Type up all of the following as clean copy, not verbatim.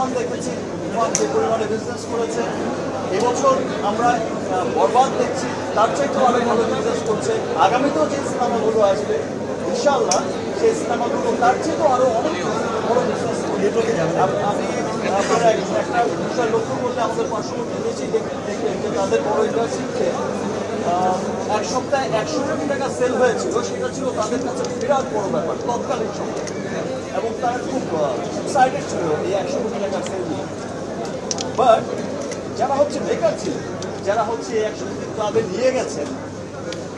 তুফান দেখেছি, তুফান যে পরিমাণে বিজনেস করেছে। এবছর আমরা বরবাদ দেখছি, তার চাইতেও অনেক ভালো বিজনেস করছে। আগামীতেও যে সিনেমাগুলো আসবে ইনশাআল্লাহ সেই সিনেমাগুলো তার চেয়েও আরও অনেক বড় বিজনেস করবে। আমি আপনারা একটা বিষয় লক্ষ্য করলে আমাদের পার্শ্ববর্তী দেশেই দেখবেন যে তাদের বড় ইন্ডাস্ট্রিতে এক সপ্তাহে 100 কোটি টাকা সেল হয়েছিল, সেটা ছিল তাদের কাছে বিরাট বড় ব্যাপার তৎকালীন সময়, এবং তারা খুব এক্সাইটেড ছিল এই 100 কোটি টাকা সেল নিয়ে। বাট যারা হচ্ছে মেকার ছিল, যারা হচ্ছে 100 কোটি ক্লাবে নিয়ে গেছেন,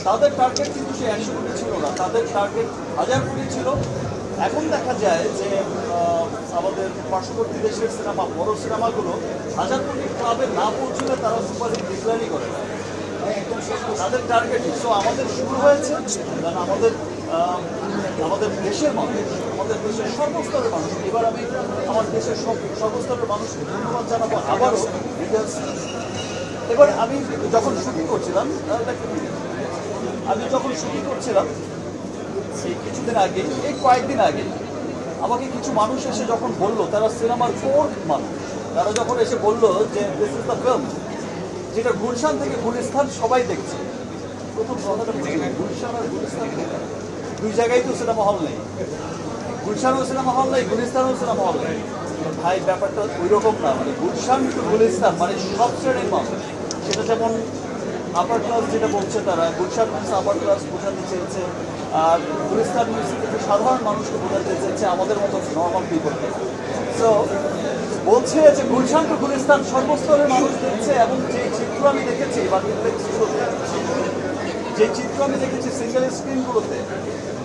তাদের টার্গেট কিন্তু সে 100 কোটি ছিল না, তাদের টার্গেট 1000 কোটি ছিল। এখন দেখা যায় যে আমাদের পার্শ্ববর্তী দেশের সিনেমা, বড় সিনেমাগুলো 1000 কোটি ক্লাবে না পৌঁছলে তারা সুপারহিট ডিক্লারই করে না, তাদের টার্গেটই। সো আমাদের শুরু হয়েছে, আমাদের দেশের মানুষ, আমাদের দেশের সর্বস্তরের মানুষ। এবার আমি আমার দেশের সর্বস্তরের মানুষকে ধন্যবাদ জানাবো আবারও। এবার আমি যখন শুটিং করছিলাম এই কিছুদিন আগে, এই কয়েকদিন আগে আমাকে কিছু মানুষ এসে যখন বললো, তারা সিনেমার কোর মানুষ, তারা যখন এসে বললো যে দিস ইজ দ্য ফিল্ম যেটা গুলশান থেকে গুলিস্তান সবাই দেখছে। প্রথম কথাটা গুলশান আর গুলিস্তান দুই জায়গায় তো সিনেমা হল নেই, গুলশানও সিনেমা হল নেই, গুলিস্তানও সিনেমা হল নেই। ভাই ব্যাপারটা ওই রকম না, মানে গুলশান টু গুলিস্তান মানে সব শ্রেণীর মানুষ। সেটা যেমন আপার ক্লাস যেটা বলছে, তারা গুলশান মিনস আপার ক্লাস বোঝাতে চেয়েছে, আর গুলিস্তান মিনস কিন্তু সাধারণ মানুষকে বোঝাতে চেয়েছে, আমাদের মতো নর্মাল পিপলকে। সো বলছে যে গুলশান টু গুলিস্তান সর্বস্তরের মানুষ দেখছে, এবং যে চিত্র আমি দেখেছি মাল্টিপ্লেক্সগুলোতে, যে চিত্র আমি দেখেছি সিঙ্গেল স্ক্রিনগুলোতে,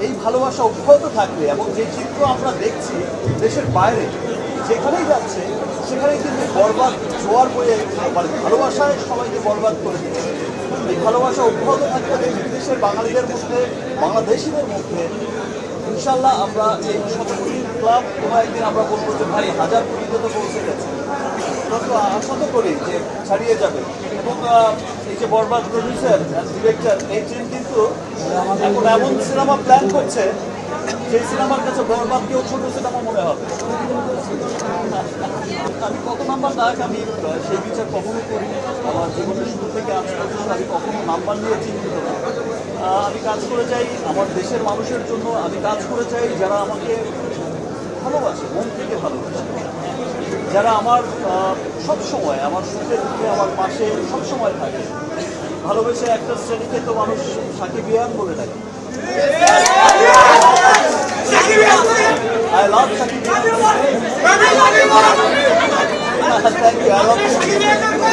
এই ভালোবাসা অব্যাহত থাকলে, এবং যে চিত্র আমরা দেখছি দেশের বাইরে যেখানেই যাচ্ছে সেখানেই কিন্তু বরবাদ জোয়ার বয়ে, মানে ভালোবাসায় সবাইকে বরবাদ করে দিচ্ছে। এই ভালোবাসা অব্যাহত থাকলে দেশের বাঙালিদের মধ্যে, বাংলাদেশিদের মধ্যে ইনশাল্লাহ আমরা এই 100 কোটির ক্লাব কোনো একদিন আমরা বলবো যে ভাই 1000 কোটিতে তো পৌঁছে গেছে, তো আশা তো করি যে ছাড়িয়ে যাবে। এবং এই যে বরবাদ প্রডিউসার ডিরেক্টর এই টিম কিন্তু এখন এমন সিনেমা প্ল্যান করছে সেই সিনেমার কাছে বরবাদকেও ছোট সিনেমা মনে হবে। আমি কত নাম্বার নায়ক আমি সেই বিচার কখনো করি, আমার জীবনের শুরু থেকে আজ পর্যন্ত আমি কখনো নাম্বার নিয়ে চিন্তিত না। আমি কাজ করে যাই আমার দেশের মানুষের জন্য, আমি কাজ করে যাই যারা আমাকে ভালোবাসে, মন থেকে ভালোবাসে, যারা আমার সবসময় আমার সুখে দুঃখে আমার পাশে সবসময় থাকে। ভালোবেসে একটা শ্রেণীকে তো মানুষ সাকিবিয়ান বলে ডাকে। I love Shakibiyan. Thank you. I love Shakibiyan.